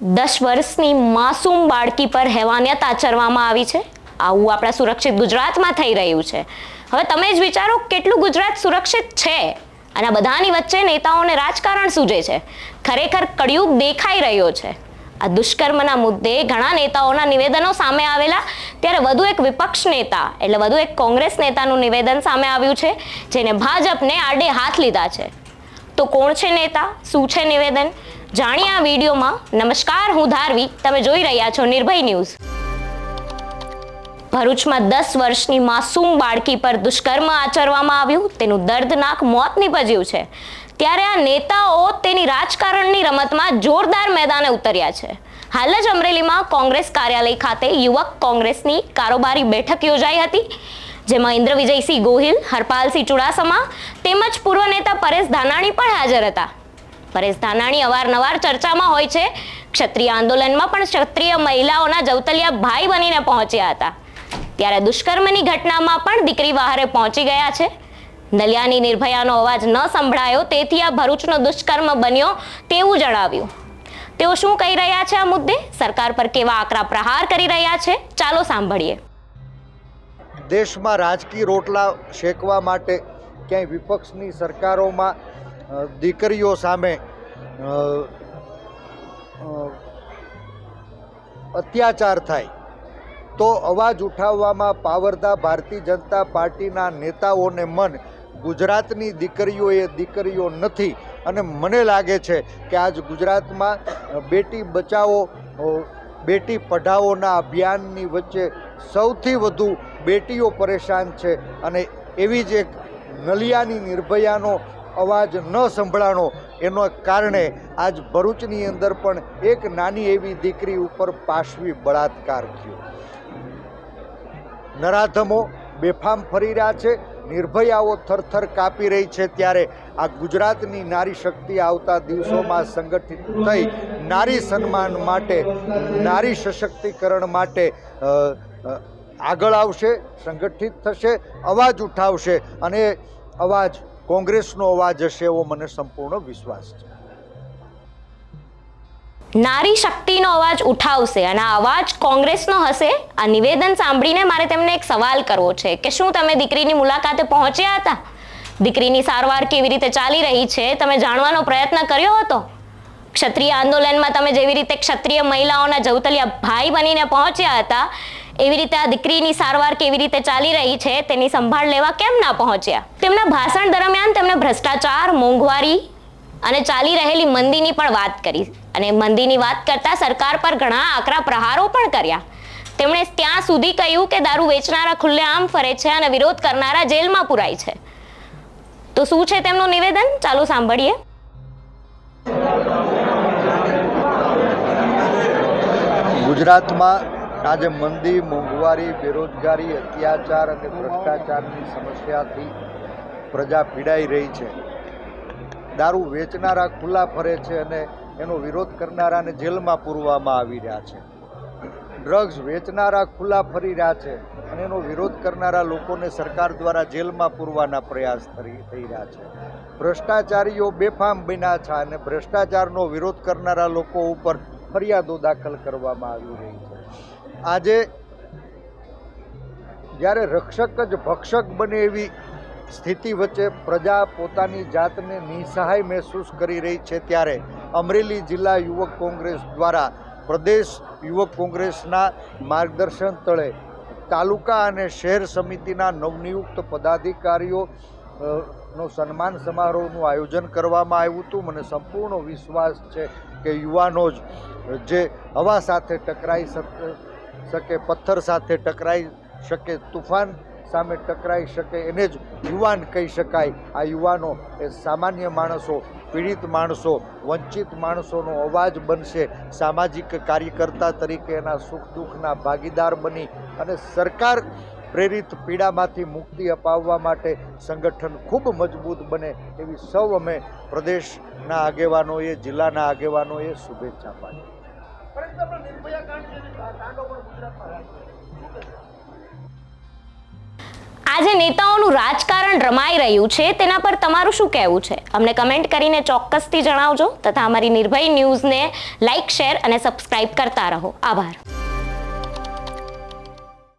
10 વર્ષની માસૂમ બાળકી પર હેવાનિયત આચરવામાં આવી છે। આવું આપણા સુરક્ષિત ગુજરાતમાં થઈ રહ્યું છે। હવે તમે જ વિચારો કેટલું ગુજરાત સુરક્ષિત છે અને આ બધાની વચ્ચે નેતાઓને રાજકારણ સૂજે છે। ખરેખર કળિયુગ દેખાઈ રહ્યો છે। આ દુષ્કર્મના મુદ્દે ઘણા નેતાઓના નિવેદનો સામે આવેલા, ત્યારે વધુ એક વિપક્ષ નેતા એટલે વધુ એક કોંગ્રેસ નેતાનું નિવેદન સામે આવ્યું છે, જેને ભાજપને આડે હાથ લીધા છે। તો કોણ છે નેતા, શું છે નિવેદન, જાણીએ આ વિડીયોમાં। નમસ્કાર, હું ધારવી, તમે જોઈ રહ્યા છો નિર્ભય ન્યૂઝ। ભરૂચમાં 10 વર્ષની માસૂમ બાળકી પર દુષ્કર્મ આચરવામાં આવ્યું, તેનું દર્દનાક મોત નીપજ્યું છે। ત્યારે આ નેતાઓ તેની રાજકારણની રમતમાં જોરદાર મેદાને ઉતર્યા છે। હાલ જ અમરેલીમાં કોંગ્રેસ કાર્યાલય ખાતે યુવક કોંગ્રેસની કારોબારી બેઠક યોજાઈ હતી, જેમાં ઇન્દ્ર વિજયસિંહ ગોહિલ, હરપાલસિંહ ચુડાસમા તેમજ પૂર્વ નેતા પરેશ ધાનાણી પણ હાજર હતા। પરેશ ધાનાણી અવારનવાર ચર્ચામાં હોય છે। ક્ષત્રિય આંદોલનમાં પણ ક્ષત્રિય મહિલાઓના જવતલિયા ભાઈ બનીને પહોંચ્યા હતા। ત્યારે દુષ્કર્મની ઘટનામાં પણ દીકરી વહારે પહોંચી ગયા છે। નલિયાની નિર્ભયાનો અવાજ ન સંભળાયો, તેથી આ ભરૂચનો દુષ્કર્મ બન્યો તેવું જણાવ્યું। તેઓ શું કહી રહ્યા છે આ મુદ્દે, સરકાર પર કેવા આકરા પ્રહાર કરી રહ્યા છે, ચાલો સાંભળીએ। દેશમાં રાજકીય રોટલા શેકવા માટે ક્યાંય વિપક્ષની સરકારોમાં દીકરીઓ સામે અત્યાચાર થાય તો અવાજ ઉઠાવવામાં પાવરદા ભારતીય જનતા પાર્ટીના નેતાઓને મન ગુજરાતની દીકરીઓ નથી। અને મને લાગે છે કે આજ ગુજરાતમાં બેટી બચાવો બેટી પઢાઓના અભિયાનની વચ્ચે સૌથી વધુ બેટીઓ પરેશાન છે, અને એવી જ એક નલિયાની નિર્ભયાનો અવાજ ન સંભળાણો એના કારણે આજ ભરૂચની અંદર પણ એક નાની એવી દીકરી ઉપર પાશવી બળાત્કાર થયો। નરાધમો બેફામ ફરી રહ્યા છે, નિર્ભયાઓ થરથર કાપી રહી છે। ત્યારે આ ગુજરાતની નારી શક્તિ આવતા દિવસોમાં સંગઠિત થઈ નારી સન્માન માટે, નારી સશક્તિકરણ માટે આગળ આવશે, સંગઠિત થશે, અવાજ ઉઠાવશે, અને અવાજ કોંગ્રેસનો અવાજ હશે એવો મને સંપૂર્ણ વિશ્વાસ છે। નારી શક્તિનો અવાજ ઉઠાવશે અને આ અવાજ કોંગ્રેસનો હશે। આ નિવેદન સાંભળીને મારે તેમને એક સવાલ કરવો છે કે શું તમે દીકરીની મુલાકાતે પહોંચ્યા હતા? દીકરીની સારવાર કેવી રીતે ચાલી રહી છે તમે જાણવાનો પ્રયત્ન કર્યો હતો? ક્ષત્રિય આંદોલનમાં તમે જેવી રીતે ક્ષત્રિય મહિલાઓના જવતલિયા ભાઈ બનીને પહોંચ્યા હતા, એવી રીતે આ દીકરીની સારવાર કેવી રીતે ચાલી રહી છે તેની સંભાળ લેવા કેમ ના પહોંચ્યા? તેમના ભાષણ દરમિયાન તેમણે ભ્રષ્ટાચાર, મોંઘવારી અને ચાલી રહેલી મંદીની પણ વાત કરી, અને મંદીની વાત કરતા સરકાર પર ઘણા આકરા પ્રહારો પણ કર્યા। તેમણે ત્યાં સુધી કહ્યું કે દારૂ વેચનારા ખુલ્લેઆમ ફરે છે અને વિરોધ કરનારા જેલમાં પુરાય છે। તો શું છે તેમનું નિવેદન, ચાલો સાંભળીએ। ગુજરાતમાં આજે મંદી, મોંઘવારી, બેરોજગારી, અત્યાચાર અને ભ્રષ્ટાચારની સમસ્યાથી પ્રજા પીડાઈ રહી છે। દારૂ વેચનારા ખુલ્લા ફરે છે અને એનો વિરોધ કરનારાને જેલમાં પૂરવામાં આવી રહ્યા છે। ડ્રગ્સ વેચનારા ખુલ્લા ફરી રહ્યા છે અને એનો વિરોધ કરનારા લોકોને સરકાર દ્વારા જેલમાં પૂરવાના પ્રયાસ થઈ રહ્યા છે। ભ્રષ્ટાચારીઓ બેફામ બન્યા છે અને ભ્રષ્ટાચારનો વિરોધ કરનારા લોકો ઉપર ફરિયાદો દાખલ કરવામાં આવી રહી છે। આજે જ્યારે રક્ષક જ ભક્ષક બને એવી સ્થિતિ વચ્ચે પ્રજા પોતાની જાતને નિસહાય મહેસૂસ કરી રહી છે, ત્યારે અમરેલી જિલ્લા યુવક કોંગ્રેસ દ્વારા પ્રદેશ યુવક કોંગ્રેસના માર્ગદર્શન તળે તાલુકા અને શહેર સમિતિના નવનિયુક્ત પદાધિકારીઓ નો સન્માન સમારોહનું આયોજન કરવામાં આવ્યું હતું। મને સંપૂર્ણ વિશ્વાસ છે કે યુવાનો જ જે હવા સાથે ટકરાઈ શકે, પથ્થર સાથે ટકરાઈ શકે, તુફાન સામે ટકરાઈ શકે, એને જ યુવાન કહી શકાય। આ યુવાનો એ સામાન્ય માણસો, પીડિત માણસો, વંચિત માણસોનો અવાજ બનશે। સામાજિક કાર્યકર્તા તરીકે એના સુખ દુઃખના ભાગીદાર બની અને સરકાર પ્રેરિત પીડામાંથી મુક્તિ અપાવવા માટે સંગઠન ખૂબ મજબૂત બને એવી સૌ અમે પ્રદેશના આગેવાનોએ, જિલ્લાના આગેવાનોએ શુભેચ્છા પાઠવી। આ જે નેતાઓનું રાજકારણ રમાઈ રહ્યું છે તેના પર તમારું શું કહેવું છે? અમને કમેન્ટ કરીને ચોક્કસથી જણાવજો તથા અમારી નિર્ભય ન્યૂઝને લાઇક, શેર અને સબસ્ક્રાઇબ કરતા રહો. આભાર.